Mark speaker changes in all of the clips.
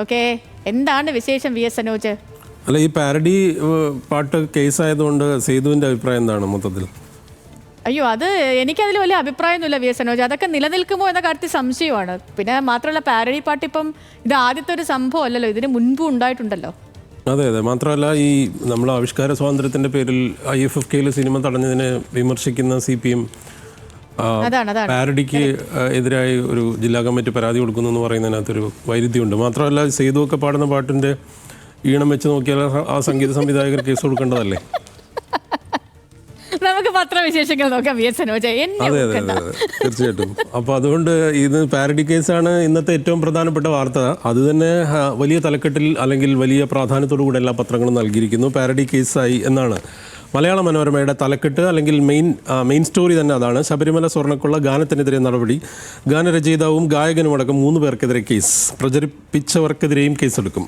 Speaker 1: Okay, എന്താണ് വിശേഷം V S Sanoj?
Speaker 2: അല്ല, ഈ പാരഡി പാട്ട് കേസായതുകൊണ്ട് സേതുവിൻ്റെ അഭിപ്രായം എന്താണ് മൊത്തത്തിൽ?
Speaker 1: അയ്യോ, അത് എനിക്കതിൽ വലിയ അഭിപ്രായമൊന്നുമില്ല വി എസ് സനോജ്. അതൊക്കെ നിലനിൽക്കുമോ എന്ന കാര്യത്തിൽ സംശയമാണ്. പിന്നെ മാത്രമല്ല, പാരഡി പാട്ട് ഇപ്പം ഇത് ആദ്യത്തെ ഒരു സംഭവം അല്ലല്ലോ, ഇതിന് മുൻപും ഉണ്ടായിട്ടുണ്ടല്ലോ.
Speaker 2: അതെ അതെ, മാത്രമല്ല ഈ നമ്മൾ ആവിഷ്കാര സ്വാതന്ത്ര്യത്തിൻ്റെ പേരിൽ IFFK സിനിമ തടഞ്ഞതിനെ വിമർശിക്കുന്ന CPM പാരഡിക്ക് എതിരായി ഒരു ജില്ലാ കമ്മിറ്റി പരാതി കൊടുക്കുന്നു എന്ന് പറയുന്നതിനകത്തൊരു വൈരുദ്ധ്യമുണ്ട്. മാത്രമല്ല, സേതുവൊക്കെ പാടുന്ന പാട്ടിൻ്റെ ഈണം വെച്ച് നോക്കിയാൽ ആ സംഗീത സംവിധായകർ കേസ് കൊടുക്കേണ്ടതല്ലേ?
Speaker 1: നമുക്ക് പത്രവിശേഷങ്ങൾ നോക്കാം വി എസ് സനോജ്.
Speaker 2: അതെ അതെ അതെ അതെ, തീർച്ചയായിട്ടും. അപ്പോൾ അതുകൊണ്ട് ഇത് പാരഡി കേസാണ് ഇന്നത്തെ ഏറ്റവും പ്രധാനപ്പെട്ട വാർത്ത. അത് തന്നെ വലിയ തലക്കെട്ടിൽ അല്ലെങ്കിൽ വലിയ പ്രാധാന്യത്തോടു കൂടെ എല്ലാ പത്രങ്ങളും നൽകിയിരിക്കുന്നു. പാരഡി കേസായി എന്നാണ് മലയാള മനോരമയുടെ തലക്കെട്ട്, അല്ലെങ്കിൽ മെയിൻ സ്റ്റോറി തന്നെ അതാണ്. ശബരിമല സ്വർണ്ണക്കൊള്ള ഗാനത്തിനെതിരെ നടപടി, ഗാനരചയിതാവും ഗായകനുമടക്കം 3 പേർക്കെതിരെ കേസ്, പ്രചരിപ്പിച്ചവർക്കെതിരെയും കേസെടുക്കും.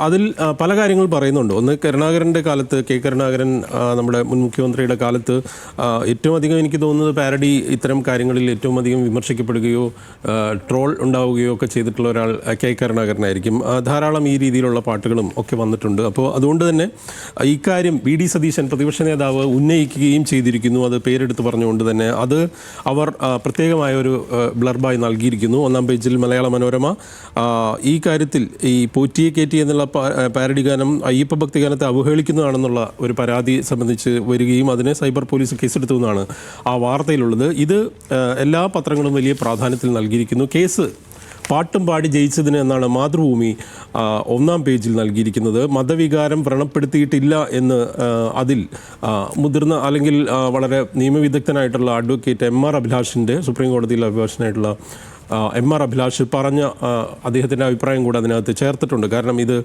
Speaker 2: അതിൽ പല കാര്യങ്ങൾ പറയുന്നുണ്ട്. ഒന്ന്, കരുണാകരൻ്റെ കാലത്ത്, K കരുണാകരൻ നമ്മുടെ മുൻ മുഖ്യമന്ത്രിയുടെ കാലത്ത് ഏറ്റവും അധികം എനിക്ക് തോന്നുന്നത് പാരഡി ഇത്തരം കാര്യങ്ങളിൽ ഏറ്റവും അധികം വിമർശിക്കപ്പെടുകയോ ട്രോൾ ഉണ്ടാവുകയോ ഒക്കെ ചെയ്തിട്ടുള്ള ഒരാൾ K കരുണാകരനായിരിക്കും. ധാരാളം ഈ രീതിയിലുള്ള പാട്ടുകളും ഒക്കെ വന്നിട്ടുണ്ട്. അപ്പോൾ അതുകൊണ്ട് തന്നെ ഇക്കാര്യം VD സതീശൻ പ്രതിപക്ഷ നേതാവ് ഉന്നയിക്കുകയും ചെയ്തിരിക്കുന്നു. അത് പേരെടുത്ത് പറഞ്ഞുകൊണ്ട് തന്നെ അത് അവർ പ്രത്യേകമായ ഒരു ബ്ലർബായി നൽകിയിരിക്കുന്നു. 1-ാം പേജിൽ മലയാള മനോരമ ഈ കാര്യത്തിൽ ഈ പോറ്റിയെ കയറ്റി എന്നുള്ള പാരഡി ഗാനം അയ്യപ്പ ഭക്തി ഗാനത്തെ അവഹേളിക്കുന്നതാണെന്നുള്ള ഒരു പരാതി സംബന്ധിച്ച് വരികയും അതിനെ സൈബർ പോലീസ് കേസെടുത്തു എന്നാണ് ആ വാർത്തയിലുള്ളത്. ഇത് എല്ലാ പത്രങ്ങളും വലിയ പ്രാധാന്യത്തിൽ നൽകിയിരിക്കുന്നു. കേസ് പാട്ടും പാടി ജയിച്ചതിന് എന്നാണ് മാതൃഭൂമി 1-ാം പേജിൽ നൽകിയിരിക്കുന്നത്. മതവികാരം വ്രണപ്പെടുത്തിയിട്ടില്ല എന്ന് അതിൽ മുതിർന്ന അല്ലെങ്കിൽ വളരെ നിയമവിദഗ്ധനായിട്ടുള്ള അഡ്വക്കേറ്റ് MR അഭിലാഷിൻ്റെ, സുപ്രീം കോടതിയിൽ അഭിഭാഷകനായിട്ടുള്ള MR അഭിലാഷ് പറഞ്ഞ അദ്ദേഹത്തിൻ്റെ അഭിപ്രായം കൂടെ അതിനകത്ത് ചേർത്തിട്ടുണ്ട്. കാരണം ഇത്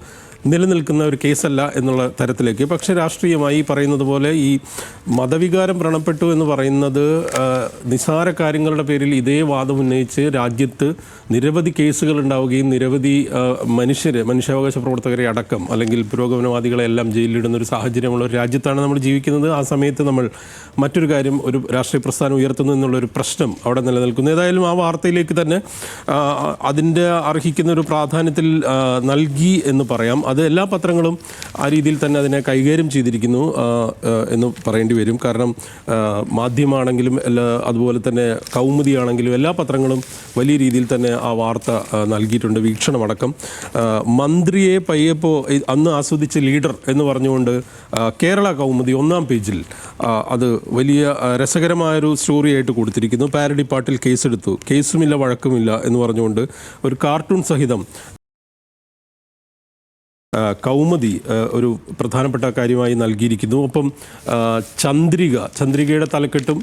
Speaker 2: നിലനിൽക്കുന്ന ഒരു കേസല്ല എന്നുള്ള തരത്തിലേക്ക്. പക്ഷേ രാഷ്ട്രീയമായി പറയുന്നത് പോലെ ഈ മതവികാരം വ്രണപ്പെട്ടു എന്ന് പറയുന്നത് നിസ്സാര കാര്യങ്ങളുടെ പേരിൽ ഇതേ വാദം ഉന്നയിച്ച് രാജ്യത്ത് നിരവധി കേസുകൾ ഉണ്ടാവുകയും നിരവധി മനുഷ്യാവകാശ പ്രവർത്തകരെ അടക്കം അല്ലെങ്കിൽ പുരോഗമനവാദികളെ എല്ലാം ജയിലിലിടുന്ന ഒരു സാഹചര്യമുള്ള ഒരു രാജ്യത്താണ് നമ്മൾ ജീവിക്കുന്നത്. ആ സമയത്ത് നമ്മൾ മറ്റൊരു കാര്യം, ഒരു രാഷ്ട്രീയ പ്രസ്ഥാനം ഉയർത്തുന്നു എന്നുള്ളൊരു പ്രശ്നം അവിടെ നിലനിൽക്കുന്നു. ഏതായാലും ആ വാർത്തയിലേക്ക് തന്നെ അതിൻ്റെ അർഹിക്കുന്ന ഒരു പ്രാധാന്യത്തിൽ നൽകി എന്ന് പറയാം. അത് എല്ലാ പത്രങ്ങളും ആ രീതിയിൽ തന്നെ അതിനെ കൈകാര്യം ചെയ്തിരിക്കുന്നു എന്ന് പറയേണ്ടി വരും. കാരണം മാധ്യമമാണെങ്കിലും അതുപോലെ തന്നെ കൗമുദിയാണെങ്കിലും എല്ലാ പത്രങ്ങളും വലിയ രീതിയിൽ തന്നെ ആ വാർത്ത നൽകിയിട്ടുണ്ട്, വീക്ഷണമടക്കം. മന്ത്രിയെ പയ്യപ്പോ അന്ന് ആസ്വദിച്ച ലീഡർ എന്ന് പറഞ്ഞുകൊണ്ട് കേരള കൗമുദി 1-ാം പേജിൽ അത് വലിയ രസകരമായൊരു സ്റ്റോറിയായിട്ട് കൊടുത്തിരിക്കുന്നു. പാരഡി പാട്ടിൽ കേസെടുത്തു, കേസുമില്ല വഴക്കുമില്ല എന്ന് പറഞ്ഞുകൊണ്ട് ഒരു കാർട്ടൂൺ സഹിതം കൗമുദി ഒരു പ്രധാനപ്പെട്ട കാര്യമായി നൽകിയിരിക്കുന്നു. ഒപ്പം ചന്ദ്രികയുടെ തലക്കെട്ടും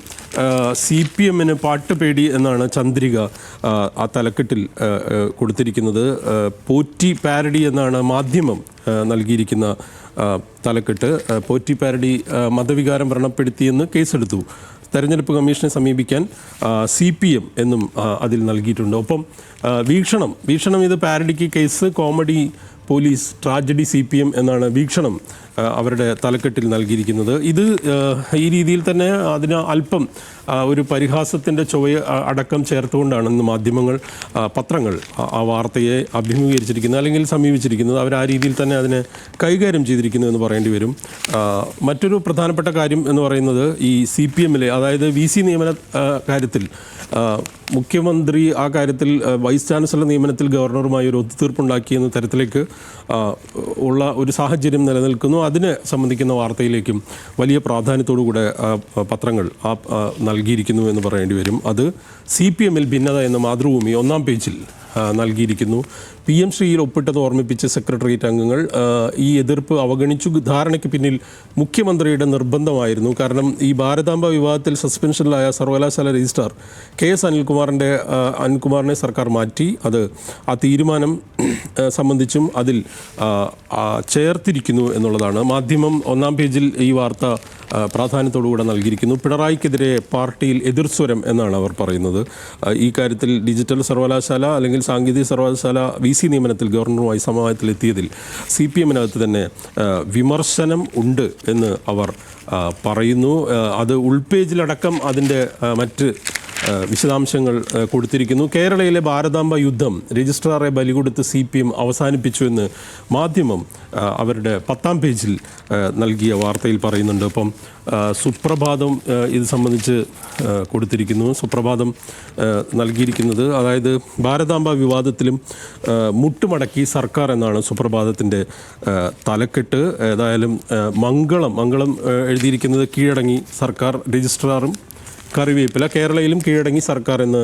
Speaker 2: CPMന് പാട്ട് പേടി എന്നാണ് ചന്ദ്രിക ആ തലക്കെട്ടിൽ കൊടുത്തിരിക്കുന്നത്. പോറ്റി പാരഡി എന്നാണ് മാധ്യമം നൽകിയിരിക്കുന്ന തലക്കെട്ട്. പോറ്റി പാരഡി മതവികാരം വ്രണപ്പെടുത്തിയെന്ന് കേസെടുത്തു, തെരഞ്ഞെടുപ്പ് കമ്മീഷനെ സമീപിക്കാൻ CPM എന്നും അതിൽ നൽകിയിട്ടുണ്ട്. ഒപ്പം വീക്ഷണം ഇത് പാരഡിക്ക് case, comedy police, tragedy CPM എന്നാണ് വീക്ഷണം അവരുടെ തലക്കെട്ടിൽ നൽകിയിരിക്കുന്നത്. ഇത് ഈ രീതിയിൽ തന്നെ അതിന് അല്പം ഒരു പരിഹാസത്തിൻ്റെ ചുവയ അടക്കം ചേർത്തുകൊണ്ടാണ് ഇന്ന് പത്രങ്ങൾ ആ വാർത്തയെ അഭിമുഖീകരിച്ചിരിക്കുന്നത് അല്ലെങ്കിൽ സമീപിച്ചിരിക്കുന്നത്. അവർ ആ രീതിയിൽ തന്നെ അതിനെ കൈകാര്യം ചെയ്തിരിക്കുന്നു എന്ന് പറയേണ്ടി വരും. മറ്റൊരു പ്രധാനപ്പെട്ട കാര്യം എന്ന് പറയുന്നത് ഈ CPMലെ, അതായത് VC നിയമന കാര്യത്തിൽ മുഖ്യമന്ത്രി ആ കാര്യത്തിൽ വൈസ് ചാൻസലർ നിയമനത്തിൽ ഗവർണറുമായി ഒരു ഒത്തുതീർപ്പുണ്ടാക്കിയെന്ന തരത്തിലേക്ക് ഉള്ള ഒരു സാഹചര്യം നിലനിൽക്കുന്നു. അതിനെ സംബന്ധിക്കുന്ന വാർത്തയിലേക്കും വലിയ പ്രാധാന്യത്തോടുകൂടെ പത്രങ്ങൾ നൽകിയിരിക്കുന്നു എന്ന് പറയേണ്ടി വരും. അത് CPMൽ ഭിന്നത എന്ന മാതൃഭൂമി 1-ാം പേജിൽ നൽകിയിരിക്കുന്നു. PM ശ്രീയിൽ ഒപ്പിട്ടത് ഓർമ്മിപ്പിച്ച സെക്രട്ടേറിയറ്റ് അംഗങ്ങൾ ഈ എതിർപ്പ് അവഗണിച്ചു. ധാരണയ്ക്ക് പിന്നിൽ മുഖ്യമന്ത്രിയുടെ നിർബന്ധമായിരുന്നു. കാരണം ഈ ഭാരതാംബ വിവാദത്തിൽ സസ്പെൻഷനിലായ സർവകലാശാല രജിസ്ട്രാർ KS അനിൽകുമാറിനെ സർക്കാർ മാറ്റി. ആ തീരുമാനം സംബന്ധിച്ചും അതിൽ ചേർത്തിരിക്കുന്നു എന്നുള്ളതാണ്. മാധ്യമം 1-ാം പേജിൽ ഈ വാർത്ത പ്രാധാന്യത്തോടുകൂടെ നൽകിയിരിക്കുന്നു. പിണറായിക്കെതിരെ പാർട്ടിയിൽ എതിർസ്വരം എന്നാണ് അവർ പറയുന്നത്. ഈ കാര്യത്തിൽ ഡിജിറ്റൽ സർവകലാശാല അല്ലെങ്കിൽ സാങ്കേതിക സർവകലാശാല VC നിയമനത്തിൽ ഗവർണറുമായി സമവായത്തിലെത്തിയതിൽ CPMനകത്ത് തന്നെ വിമർശനം ഉണ്ട് എന്ന് അവർ പറയുന്നു. അത് ഉൾപേജിലടക്കം അതിൻ്റെ മറ്റ് വിശദാംശങ്ങൾ കൊടുത്തിരിക്കുന്നു. കേരളയിലെ ഭാരതാംബ യുദ്ധം രജിസ്ട്രാറെ ബലികൊടുത്ത് CPM അവസാനിപ്പിച്ചുവെന്ന് മാധ്യമം അവരുടെ 10ാം പേജിൽ നൽകിയ വാർത്തയിൽ പറയുന്നുണ്ട്. അപ്പം സുപ്രഭാതം ഇത് സംബന്ധിച്ച് കൊടുത്തിരിക്കുന്നു. സുപ്രഭാതം നൽകിയിരിക്കുന്നത്, അതായത് ഭാരതാംബ വിവാദത്തിലും മുട്ടുമടക്കി സർക്കാർ എന്നാണ് സുപ്രഭാതത്തിൻ്റെ തലക്കെട്ട്. ഏതായാലും മംഗളം എഴുതിയിരിക്കുന്നത് കീഴടങ്ങി സർക്കാർ, രജിസ്ട്രാറും കറിവേപ്പില, കേരളയിലും കീഴടങ്ങി സർക്കാർ എന്ന്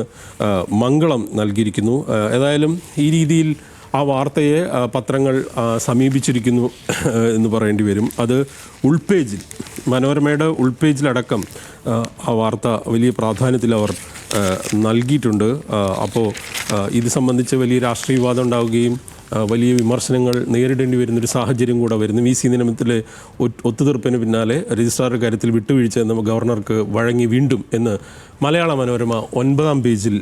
Speaker 2: മംഗളം നൽകിയിരിക്കുന്നു. ഏതായാലും ഈ രീതിയിൽ ആ വാർത്തയെ പത്രങ്ങൾ സമീപിച്ചിരിക്കുന്നു എന്ന് പറയേണ്ടി വരും. അത് ഉൾപേജിൽ, മനോരമയുടെ ഉൾപേജിലടക്കം ആ വാർത്ത വലിയ പ്രാധാന്യത്തിൽ അവർ നൽകിയിട്ടുണ്ട്. അപ്പോൾ ഇത് സംബന്ധിച്ച് വലിയ രാഷ്ട്രീയ വിവാദം ഉണ്ടാവുകയും വലിയ വിമർശനങ്ങൾ നേരിടേണ്ടി വരുന്നൊരു സാഹചര്യം കൂടെ വരുന്നു. VC നിയമനത്തിലെ ഒത്തുതീർപ്പിന് പിന്നാലെ രജിസ്ട്രാറുടെ കാര്യത്തിൽ വിട്ടുവീഴ്ച എന്ന ഗവർണർക്ക് വഴങ്ങി വീണ്ടും എന്ന് മലയാള മനോരമ 9ാം പേജിൽ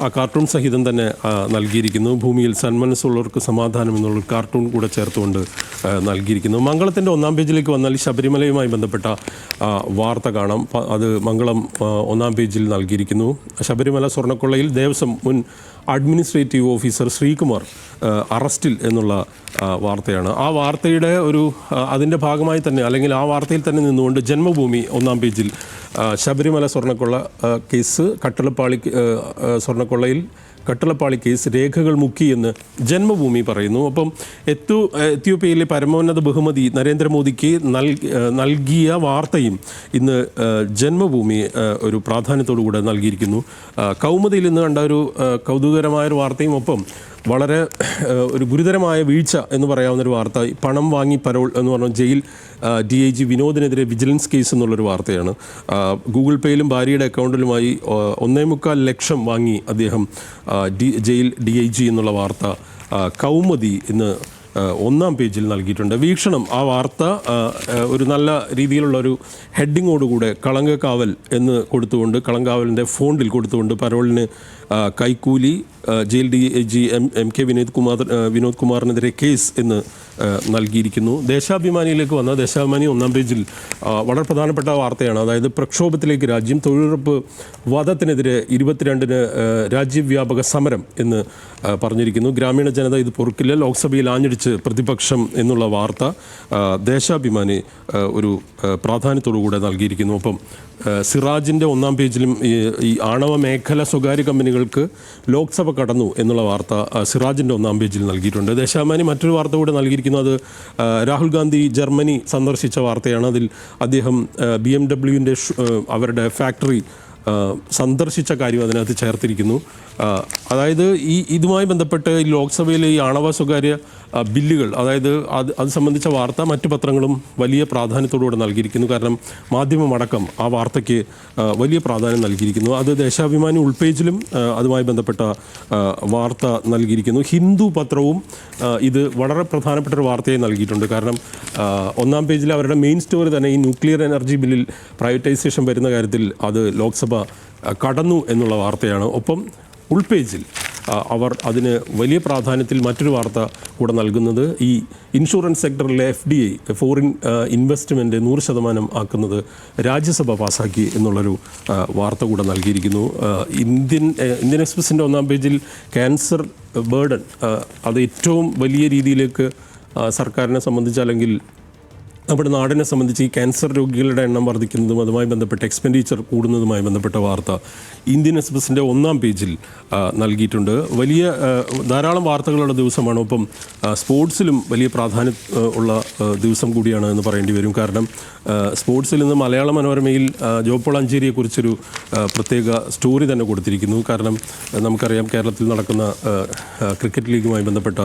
Speaker 2: ആ കാർട്ടൂൺ സഹിതം തന്നെ നൽകിയിരിക്കുന്നു. ഭൂമിയിൽ സന്മനസ്സുള്ളവർക്ക് സമാധാനം എന്നുള്ള കാർട്ടൂൺ കൂടെ ചേർത്തുകൊണ്ട് നൽകിയിരിക്കുന്നു. മംഗളത്തിൻ്റെ 1ാം പേജിലേക്ക് വന്നാൽ ശബരിമലയുമായി ബന്ധപ്പെട്ട വാർത്ത കാണാം. അത് മംഗളം 1ാം പേജിൽ നൽകിയിരിക്കുന്നു. ശബരിമല സ്വർണ്ണക്കൊള്ളയിൽ ദേവസ്വം മുൻ അഡ്മിനിസ്ട്രേറ്റീവ് ഓഫീസർ ശ്രീകുമാർ അറസ്റ്റിൽ എന്നുള്ള വാർത്തയാണ്. ആ വാർത്തയുടെ അതിൻ്റെ ഭാഗമായി തന്നെ, അല്ലെങ്കിൽ ആ വാർത്തയിൽ തന്നെ നിന്നുകൊണ്ട് ജന്മഭൂമി 1ാം പേജിൽ ശബരിമല സ്വർണ്ണക്കൊള്ള കേസ്, സ്വർണ്ണക്കൊള്ളയിൽ കട്ടളപ്പാളി കേസ് രേഖകൾ മുക്കി എന്ന് ജന്മഭൂമി പറയുന്നു. അപ്പം എത്യോപ്യയിലെ പരമോന്നത ബഹുമതി നരേന്ദ്രമോദിക്ക് നൽകിയ വാർത്തയും ഇന്ന് ജന്മഭൂമി ഒരു പ്രാധാന്യത്തോടു കൂടെ നൽകിയിരിക്കുന്നു. കൗമുദിയിൽ ഇന്ന് കണ്ട ഒരു കൗതുകകരമായൊരു വാർത്തയും ഒപ്പം വളരെ ഒരു ഗുരുതരമായ വീഴ്ച എന്ന് പറയാവുന്നൊരു വാർത്ത, പണം വാങ്ങി പരോൾ എന്ന് പറഞ്ഞ ജയിൽ DIG വിനോദിനെതിരെ വിജിലൻസ് കേസ് എന്നുള്ളൊരു വാർത്തയാണ്. ഗൂഗിൾ പേയിലും ഭാര്യയുടെ അക്കൗണ്ടിലുമായി 1.25 ലക്ഷം വാങ്ങി അദ്ദേഹം ജയിൽ DIG എന്നുള്ള വാർത്ത കൗമുദി ഇന്ന് 1ാം പേജിൽ നൽകിയിട്ടുണ്ട്. വീക്ഷണം ആ വാർത്ത ഒരു നല്ല രീതിയിലുള്ളൊരു ഹെഡിങ്ങോടുകൂടെ കളങ്കക്കാവൽ എന്ന് കൊടുത്തുകൊണ്ട്, കളങ്കാവലിൻ്റെ ഫോണ്ടിൽ കൊടുത്തുകൊണ്ട് പരോളിന് കൈക്കൂലി, ജയിൽ DIG MK വിനോദ് കുമാറിനെതിരെ കേസ് എന്ന് നൽകിയിരിക്കുന്നു. ദേശാഭിമാനിയിലേക്ക് വന്ന ദേശാഭിമാനി 1ാം പേജിൽ വളരെ പ്രധാനപ്പെട്ട വാർത്തയാണ്. അതായത് പ്രക്ഷോഭത്തിലേക്ക് രാജ്യം, തൊഴിലുറപ്പ് വധത്തിനെതിരെ 22-ന് രാജ്യവ്യാപക സമരം എന്ന് പറഞ്ഞിരിക്കുന്നു. ഗ്രാമീണ ജനത ഇത് പൊറുക്കില്ല, ലോക്സഭയിൽ ആഞ്ഞടിച്ച് പ്രതിപക്ഷം എന്നുള്ള വാർത്ത ദേശാഭിമാനി ഒരു പ്രാധാന്യത്തോടു കൂടെ നൽകിയിരിക്കുന്നു. ഒപ്പം സിറാജിൻ്റെ 1ാം പേജിലും ഈ ആണവ മേഖല സ്വകാര്യ കമ്പനികൾക്ക് ലോക്സഭ കടന്നു എന്നുള്ള വാർത്ത സിറാജിൻ്റെ 1ാം പേജിൽ നൽകിയിട്ടുണ്ട്. ദേശാഭിമാനി മറ്റൊരു വാർത്ത കൂടെ നൽകിയിരിക്കുന്നത്, അത് രാഹുൽ ഗാന്ധി ജർമ്മനി സന്ദർശിച്ച വാർത്തയാണ്. അതിൽ അദ്ദേഹം BMW അവരുടെ ഫാക്ടറി സന്ദർശിച്ച കാര്യം അതിനകത്ത് ചേർത്തിരിക്കുന്നു. അതായത് ഇതുമായി ബന്ധപ്പെട്ട് ഈ ലോക്സഭയിലെ ഈ ആണവ സ്വകാര്യ ബില്ലുകൾ, അതായത് അത് സംബന്ധിച്ച വാർത്ത മറ്റു പത്രങ്ങളും വലിയ പ്രാധാന്യത്തോടുകൂടെ നൽകിയിരിക്കുന്നു. കാരണം മാധ്യമമടക്കം ആ വാർത്തയ്ക്ക് വലിയ പ്രാധാന്യം നൽകിയിരിക്കുന്നു. അത് ദേശാഭിമാനി ഉൾപേജിലും അതുമായി ബന്ധപ്പെട്ട വാർത്ത നൽകിയിരിക്കുന്നു. ഹിന്ദു പത്രവും ഇത് വളരെ പ്രധാനപ്പെട്ട ഒരു വാർത്തയായി നൽകിയിട്ടുണ്ട്. കാരണം 1ാം പേജിൽ അവരുടെ മെയിൻ സ്റ്റോറി തന്നെ ഈ ന്യൂക്ലിയർ എനർജി ബില്ലിൽ പ്രൈവറ്റൈസേഷൻ വരുന്ന കാര്യത്തിൽ അത് ലോക്സഭ കടന്നു എന്നുള്ള വാർത്തയാണ്. ഒപ്പം ഉൾപേജിൽ അവർ അതിന് വലിയ പ്രാധാന്യത്തിൽ മറ്റൊരു വാർത്ത കൂടെ നൽകുന്നത്, ഈ ഇൻഷുറൻസ് സെക്ടറിലെ FDI ഫോറിൻ ഇൻവെസ്റ്റ്മെൻറ്റ് 100% ആക്കുന്നത് രാജ്യസഭ പാസ്സാക്കി എന്നുള്ളൊരു വാർത്ത കൂടെ നൽകിയിരിക്കുന്നു. ഇന്ത്യൻ എക്സ്പ്രസിൻ്റെ 1ാം പേജിൽ ക്യാൻസർ ബേർഡൻ, അത് ഏറ്റവും വലിയ രീതിയിലേക്ക് സർക്കാരിനെ സംബന്ധിച്ച്, അല്ലെങ്കിൽ നമ്മുടെ നാടിനെ സംബന്ധിച്ച് ഈ ക്യാൻസർ രോഗികളുടെ എണ്ണം വർദ്ധിക്കുന്നതും അതുമായി ബന്ധപ്പെട്ട എക്സ്പെൻഡിച്ചർ കൂടുന്നതുമായി ബന്ധപ്പെട്ട വാർത്ത ഇന്ത്യൻ എക്സ്പ്രസിൻ്റെ 1ാം പേജിൽ നൽകിയിട്ടുണ്ട്. ധാരാളം വാർത്തകളുള്ള ദിവസമാണ്. ഒപ്പം സ്പോർട്സിലും വലിയ പ്രാധാന്യം ഉള്ള ദിവസം കൂടിയാണ് എന്ന് പറയേണ്ടി വരും. കാരണം സ്പോർട്സിൽ നിന്ന് മലയാള മനോരമയിൽ ജോപ്പോൾ അഞ്ചേരിയെക്കുറിച്ചൊരു പ്രത്യേക സ്റ്റോറി തന്നെ കൊടുത്തിരിക്കുന്നു. കാരണം നമുക്കറിയാം കേരളത്തിൽ നടക്കുന്ന ക്രിക്കറ്റ് ലീഗുമായി ബന്ധപ്പെട്ട,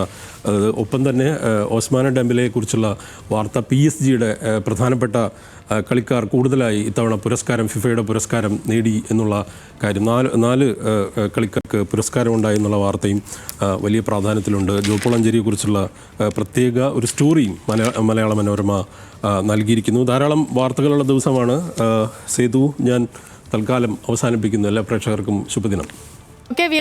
Speaker 2: ഒപ്പം തന്നെ ഓസ്മാന ഡെംബലെയെക്കുറിച്ചുള്ള വാർത്ത, PSG-യുടെ പ്രധാനപ്പെട്ട കളിക്കാർ കൂടുതലായി ഇത്തവണ പുരസ്കാരം, ഫിഫയുടെ പുരസ്കാരം നേടി എന്നുള്ള കാര്യം, നാല് കളിക്കാർക്ക് പുരസ്കാരം ഉണ്ടായി എന്നുള്ള വാർത്തയും വലിയ പ്രാധാന്യത്തിലുണ്ട്. ജോപ്പോൾ അഞ്ചേരിയെക്കുറിച്ചുള്ള പ്രത്യേക ഒരു സ്റ്റോറിയും മലയാള മനോരമ നൽകിയിരിക്കുന്നു. ധാരാളം വാർത്തകളുള്ള ദിവസമാണ്. സേതു, ഞാൻ തൽക്കാലം അവസാനിപ്പിക്കുന്നു. എല്ലാ പ്രേക്ഷകർക്കും ശുഭദിനം.